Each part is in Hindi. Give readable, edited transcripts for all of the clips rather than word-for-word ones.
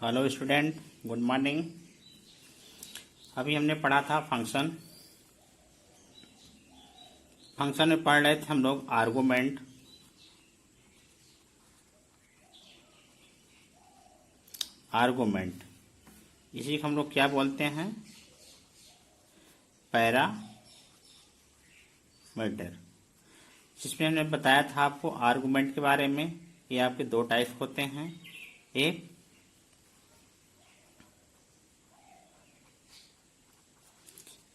Hello student, good morning. अभी हमने पढ़ा था फंक्शन में पढ़ रहे थे हम लोग आर्गुमेंट। इसी को हम लोग क्या बोलते हैं? पैरामीटर। जिसमें हमने बताया था आपको आर्गुमेंट के बारे में। ये आपके दो टाइप होते हैं। एक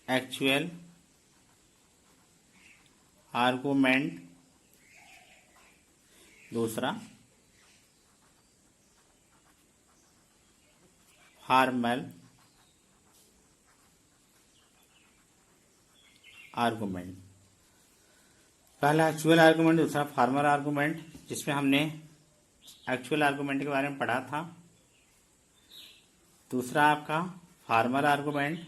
एक्चुअल आर्गुमेंट, दूसरा फॉर्मल आर्गुमेंट। पहला एक्चुअल आर्गुमेंट, दूसरा फॉर्मल आर्गुमेंट। जिसमें हमने एक्चुअल आर्गुमेंट के बारे में पढ़ा था। दूसरा आपका फॉर्मल आर्गुमेंट।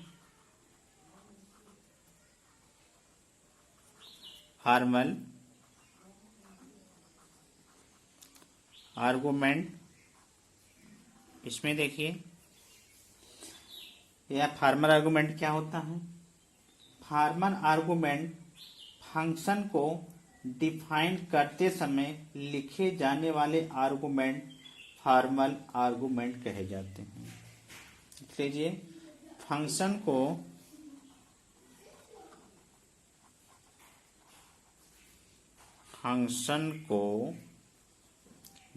इसमें देखिए, यह फॉर्मल आर्गुमेंट क्या होता है? फॉर्मल आर्गुमेंट फंक्शन को डिफाइन करते समय लिखे जाने वाले आर्गुमेंट फॉर्मल आर्गुमेंट कहे जाते हैं। लीजिए, फंक्शन को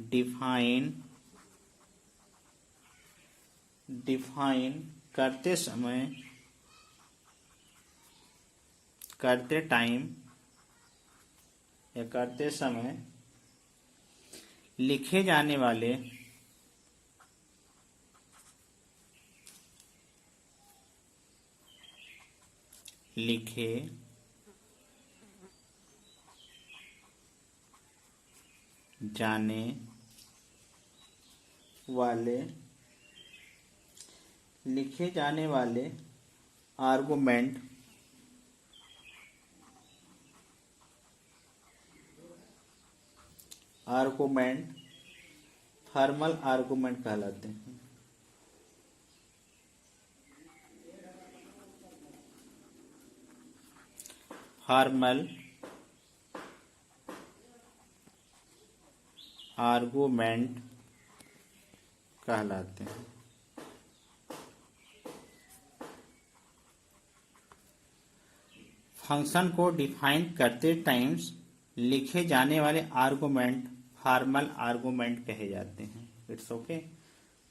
डिफाइन करते समय लिखे जाने वाले आर्गुमेंट फॉर्मल आर्गुमेंट कहलाते हैं। फॉर्मल आर्गुमेंट कहलाते हैं। फंक्शन को डिफाइन करते टाइम्स लिखे जाने वाले आर्गुमेंट फॉर्मल आर्गुमेंट कहे जाते हैं। It's okay.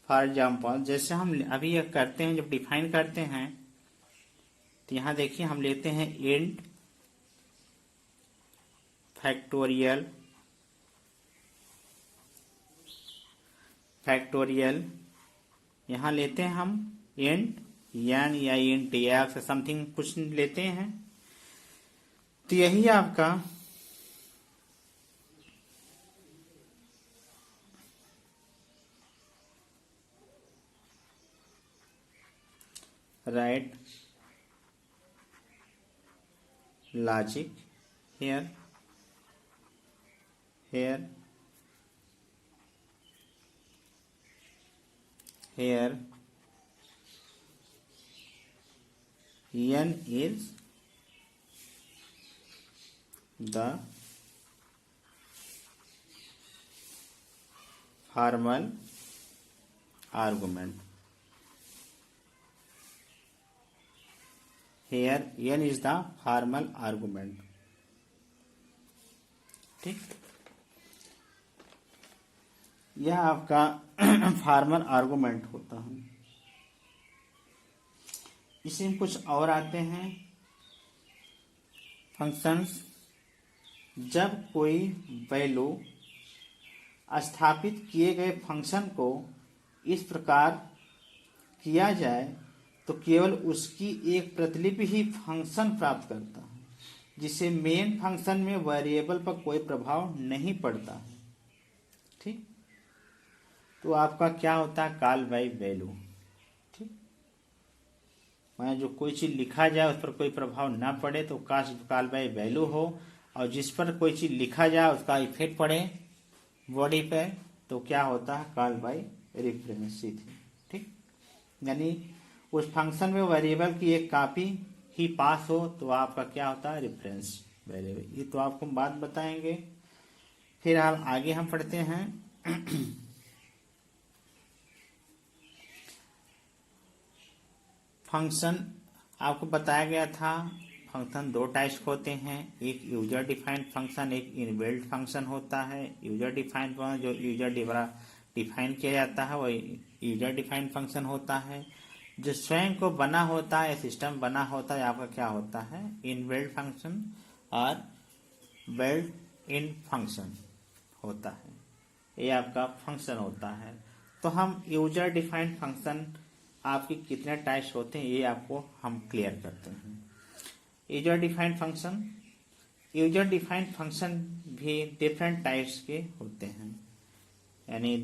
फॉर एग्जाम्पल, जैसे हम अभी यह करते हैं, जब डिफाइन करते हैं तो यहां देखिए हम लेते हैं इंट फैक्टोरियल यहां लेते हैं हम इंट एन या इंट एक्स समथिंग कुछ लेते हैं। तो यही आपका right logic here n is the formal argument. Here n is the formal argument. ठीक, यह आपका फॉर्मल आर्गुमेंट होता है। इसमें कुछ और आते हैं फंक्शंस। जब कोई वैल्यू स्थापित किए गए फंक्शन को इस प्रकार किया जाए तो केवल उसकी एक प्रतिलिपि ही फंक्शन प्राप्त करता है, जिससे मेन फंक्शन में वेरिएबल पर कोई प्रभाव नहीं पड़ता है। ठीक, तो आपका क्या होता है? Call by value. ठीक, माने जो कोई चीज लिखा जाए उस पर कोई प्रभाव ना पड़े तो कॉल बाय वैल्यू हो, और जिस पर कोई चीज लिखा जाए उसका इफेक्ट पड़े बॉडी पे तो क्या होता है? Call by reference. ठीक, यानी उस फंक्शन में वेरिएबल की एक कॉपी ही पास हो तो आपका क्या होता है, रेफरेंस वेरिएबल। ये तो आपको बात बताएंगे। फिर आगे हम पढ़ते हैं फंक्शन। आपको बताया गया था फंक्शन दो टाइप्स होते हैं, एक यूजर डिफाइंड फंक्शन, एक इनबिल्ट फंक्शन होता है। यूजर डिफाइंड फंक्शन जो यूजर द्वारा डिफाइन किया जाता है वही यूजर डिफाइंड फंक्शन होता है। जो स्वयं को बना होता है, सिस्टम बना होता है, आपका क्या होता है, इनबिल्ट फंक्शन और बिल्ट इन फंक्शन होता है। ये आपका फंक्शन होता है। तो हम यूजर डिफाइंड फंक्शन आपके कितने टाइप्स होते हैं ये आपको हम क्लियर करते हैं। User defined function, user defined function भी डिफरेंट टाइप्स के होते हैं, यानी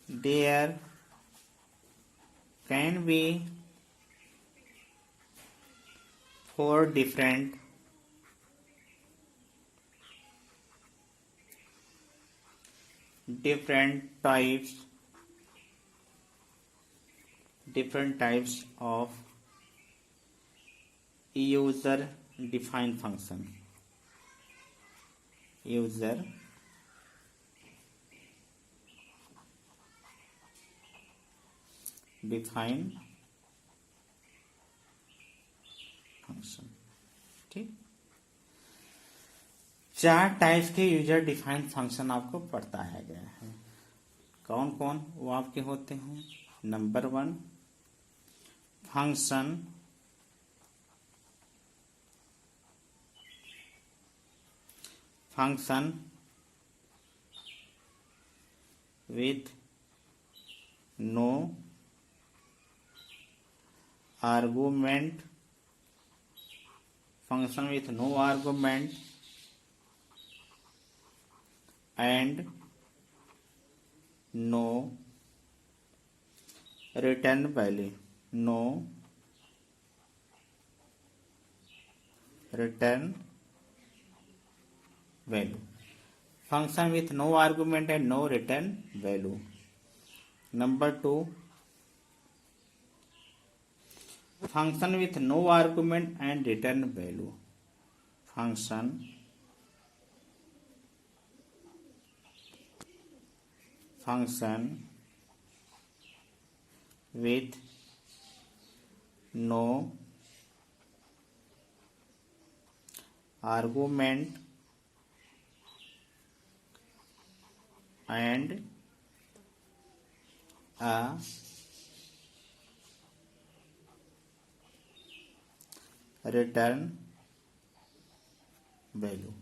there can be 4 different types of user defined function. User defined फंक्शन। ठीक, 4 टाइप्स के यूजर डिफाइंड फंक्शन आपको बताया गया है। कौन कौन वो आपके होते हैं? Number 1 function with no argument, function with no argument and no return value, no return value, function with no argument and no return value. Number 2 function with no argument and return value, function with no argument and a return value.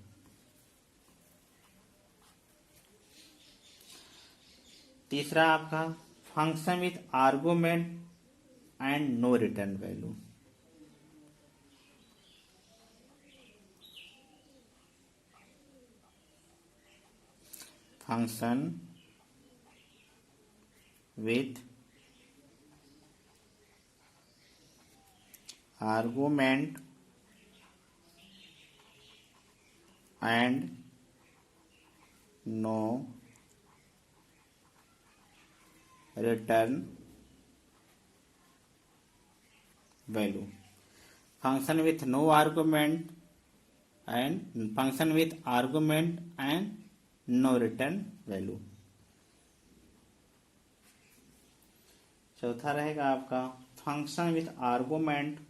तीसरा आपका function with argument and no return value, function with argument and no return value, function with no argument and no return value. चौथा रहेगा आपका function with argument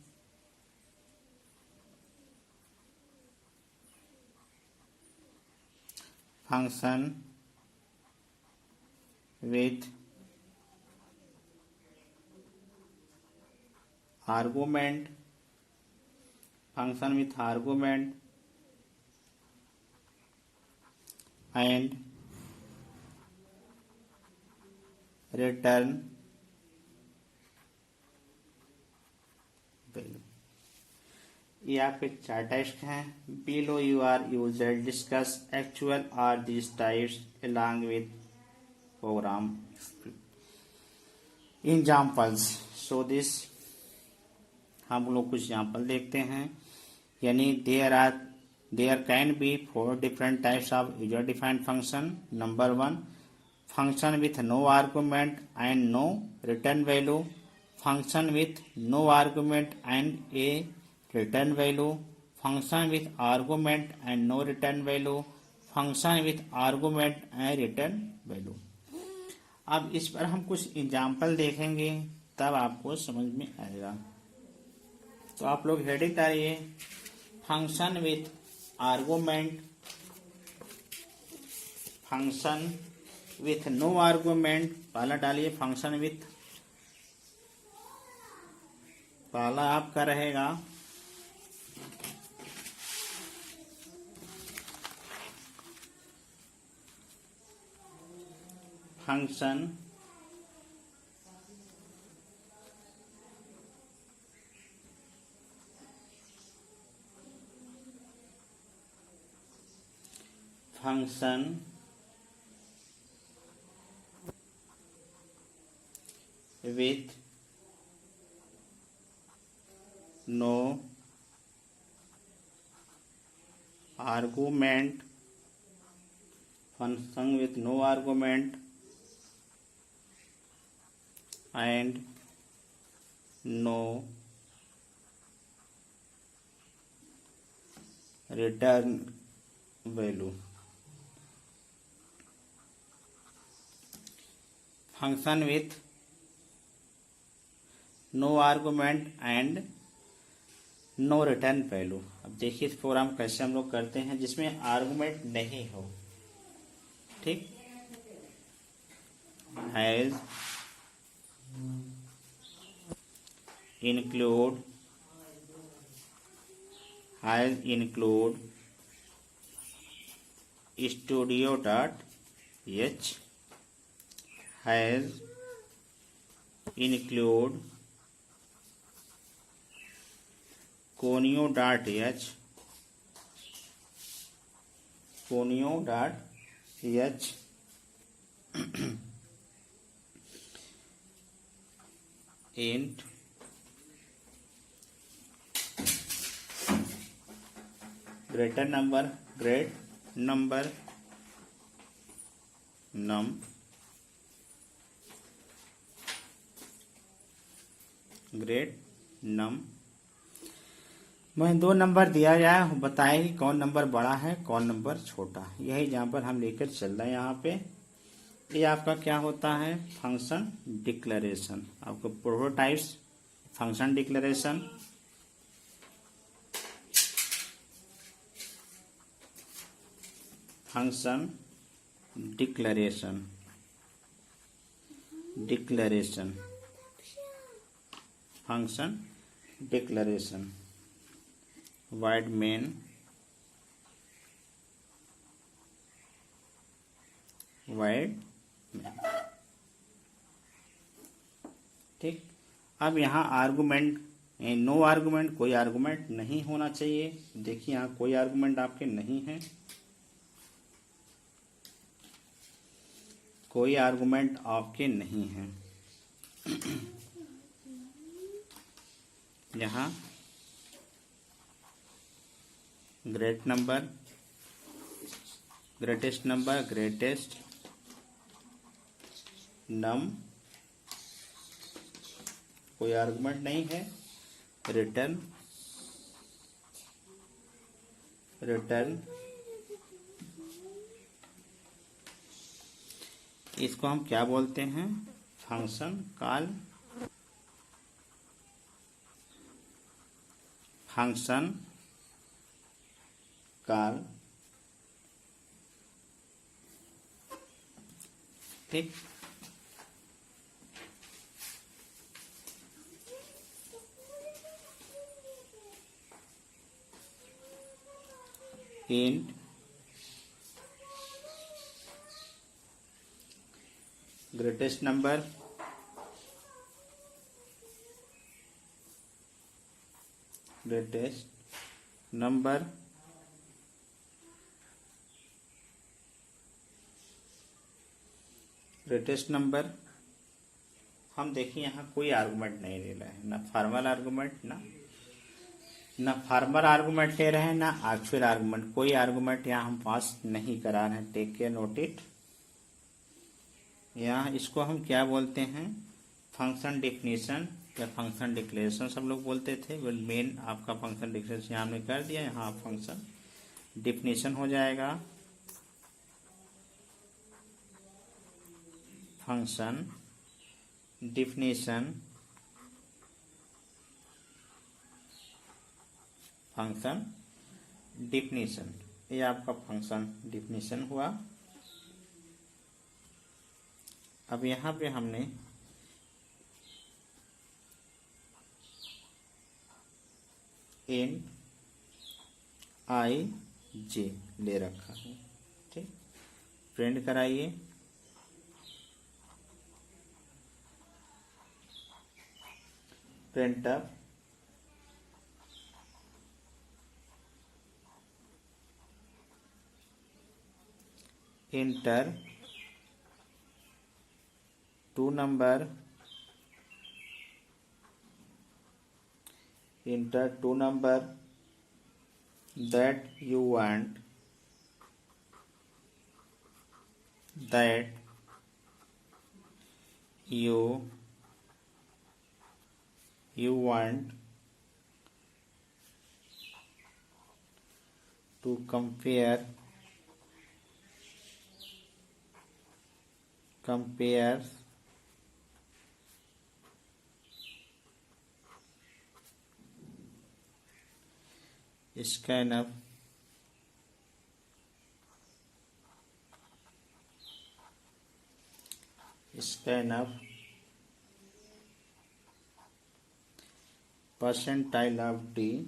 function with argument and return value। ये आपके 4 टाइप्स हैं। Below you are usually discuss actual or these types along with program examples। So this हम लोग कुछ एग्जाम्पल देखते हैं, यानी there are there can be 4 different types of user defined function. Number 1, function with no argument and no return value. Function with no argument and a return value. Function with argument and no return value. Function with argument and return value. अब इस पर हम कुछ एग्जाम्पल देखेंगे, तब आपको समझ में आएगा। तो आप लोग हेडिंग डालिए, function with argument, function with no argument. पहला डालिए फंक्शन विथ, पहला आपका रहेगा function function with no argument, function with no argument and no return value. Function with no argument and no return value. अब देखिए इस प्रोग्राम कैसे हम लोग करते हैं जिसमें आर्गुमेंट नहीं हो। ठीक, has include studio.h, has include conio.h, int greater number num great num में 2 नंबर दिया जाए, बताए कि कौन नंबर बड़ा है कौन नंबर छोटा है। यही जहाँ पर हम लेकर चल रहे हैं। यहाँ पे ये आपका क्या होता है, फंक्शन डिक्लेरेशन। आपको prototypes function declaration, function declaration, function declaration, void main, void main। ठीक, अब यहाँ आर्गुमेंट नो आर्गुमेंट, कोई आर्गुमेंट नहीं होना चाहिए। देखिए यहाँ कोई आर्गुमेंट आपके नहीं है, कोई आर्गुमेंट आपके नहीं है। यहाँ great number, greatest number, greatest num, कोई आर्गुमेंट नहीं है। रिटर्न इसको हम क्या बोलते हैं, फंक्शन कॉल, फंक्शन कॉल। ठीक, int greatest number, greatest number, greatest number। हम देखिए यहाँ कोई आर्गुमेंट नहीं ले रहा है, ना फॉर्मल आर्गुमेंट ना ना फार्मर आर्गुमेंट ले रहे हैं ना एक्चुअल आर्गुमेंट, कोई आर्गुमेंट यहाँ हम पास नहीं करा रहे हैं। Take care, note it. यहाँ इसको हम क्या बोलते हैं, फंक्शन डिफिनीशन या फंक्शन डिक्लेरेशन सब लोग बोलते थे। वेल मेन आपका फंक्शन डिक्लेरेशन यहाँ हमने कर दिया, यहाँ फंक्शन डिफिनीशन हो जाएगा। फंक्शन डिफिनीशन, फंक्शन डिफिनीशन, ये आपका फंक्शन डिफिनीशन हुआ। अब यहाँ पे हमने इन आई जे ले रखा है, ठीक। प्रिंट कराइए। Printf enter two number, enter two number that you want, that you want to compare scanf percentile of D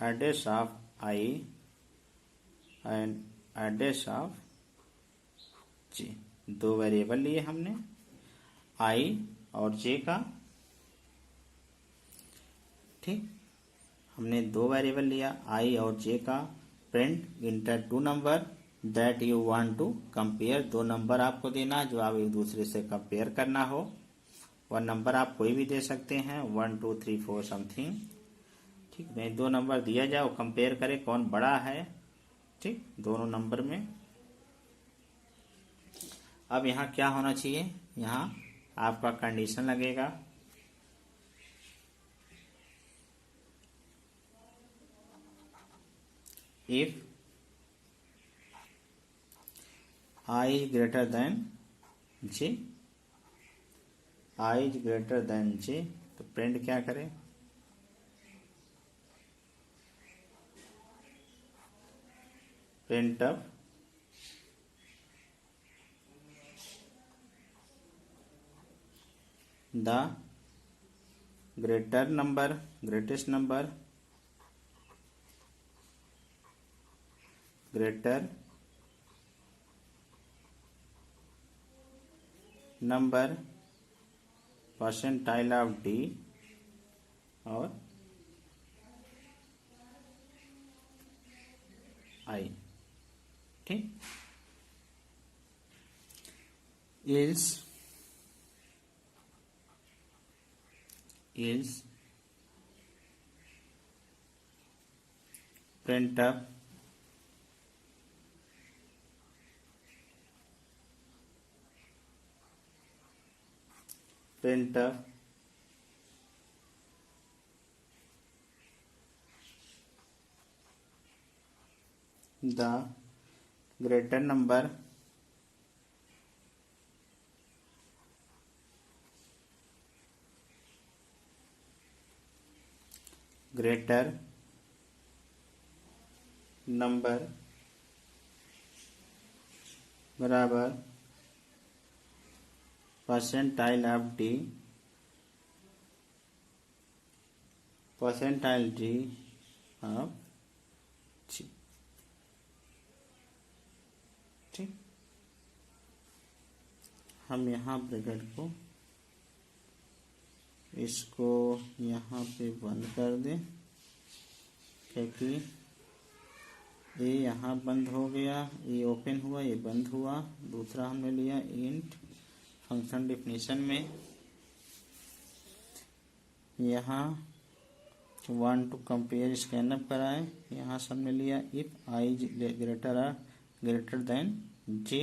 address of I and address of J। दो वेरिएबल लिए हमने, I और J का, ठीक। हमने दो वेरिएबल लिया I और J का। Print enter two number that you want to compare, दो नंबर आपको देना जो आप एक दूसरे से कंपेयर करना हो। वह नंबर आप कोई भी दे सकते हैं, 1 2 3 4 समथिंग, ठीक। नहीं, दो नंबर दिया जाओ, कंपेयर करें कौन बड़ा है, ठीक, दोनों नंबर में। अब यहाँ क्या होना चाहिए, यहाँ आपका कंडीशन लगेगा। If I is greater than J, I is greater than J, तो प्रिंट क्या करें, print up the greatest number greater number percentile of D और I, ठीक। else print up the greater number बराबर percentile of D of G, ठीक। हम यहाँ ब्रैकेट को इसको यहाँ पे बंद कर दें, क्योंकि ये यहाँ बंद हो गया, ये ओपन हुआ, ये बंद हुआ। दूसरा हमने लिया इंट फंक्शन डेफिनेशन में यहाँ 1 टू कंपेयर स्कैनअप कराए, यहाँ से हमने लिया if I greater than J,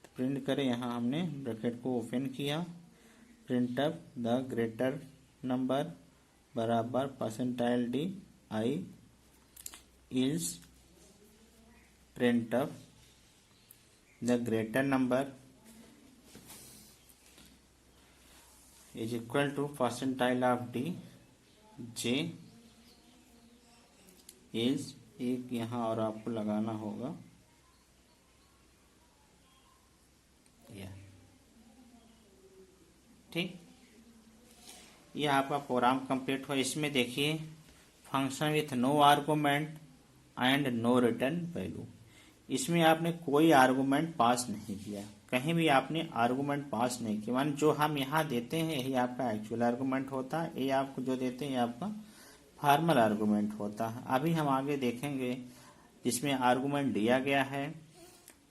तो प्रिंट करें। यहाँ हमने ब्रैकेट को ओपन किया, printf the greater number बराबर percentile D I is printf the greater number is equal to percentile of D J is, एक यहाँ और आपको लगाना होगा यह, ठीक। यह आपका प्रोग्राम कंप्लीट हुआ। इसमें देखिए function with no argument and no return value, इसमें आपने कोई आर्गुमेंट पास नहीं किया, कहीं भी आपने आर्गुमेंट पास नहीं किया, मान जो हम यहाँ देते हैं यही आपका एक्चुअल आर्गुमेंट होता है, ये आपको जो देते हैं ये आपका फॉर्मल आर्गुमेंट होता है। अभी हम आगे देखेंगे जिसमें आर्गुमेंट दिया गया है,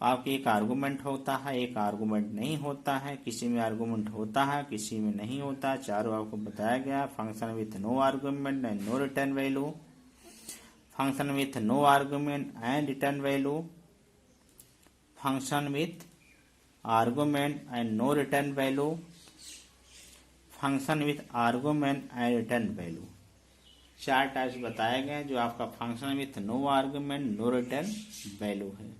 आपके एक आर्गुमेंट होता है, एक आर्गुमेंट नहीं होता है, किसी में आर्गुमेंट होता है किसी में नहीं होता, चारों आपको बताया गया। Function with no argument and no return value, function with no argument and return value, function with argument and no return value, function with argument and return value, चार टाइप्स बताए गए जो आपका function with no argument no return value है,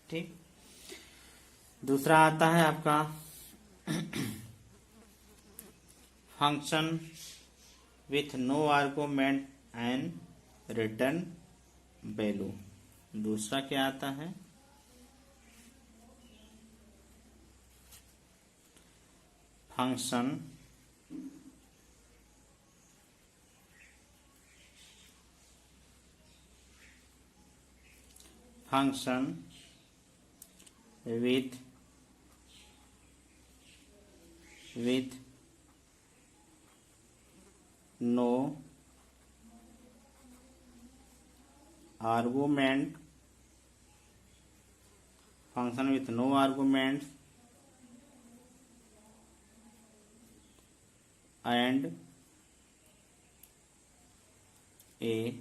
ठीक। दूसरा आता है आपका function with no argument and return value. दूसरा क्या आता है, function with no argument, function with no arguments and a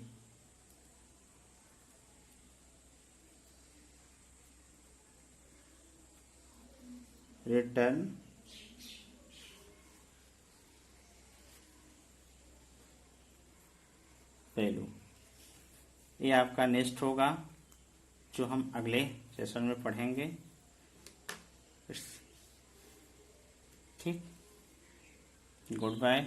return value. ये आपका नेक्स्ट होगा जो हम अगले सेशन में पढ़ेंगे, ठीक। Good bye.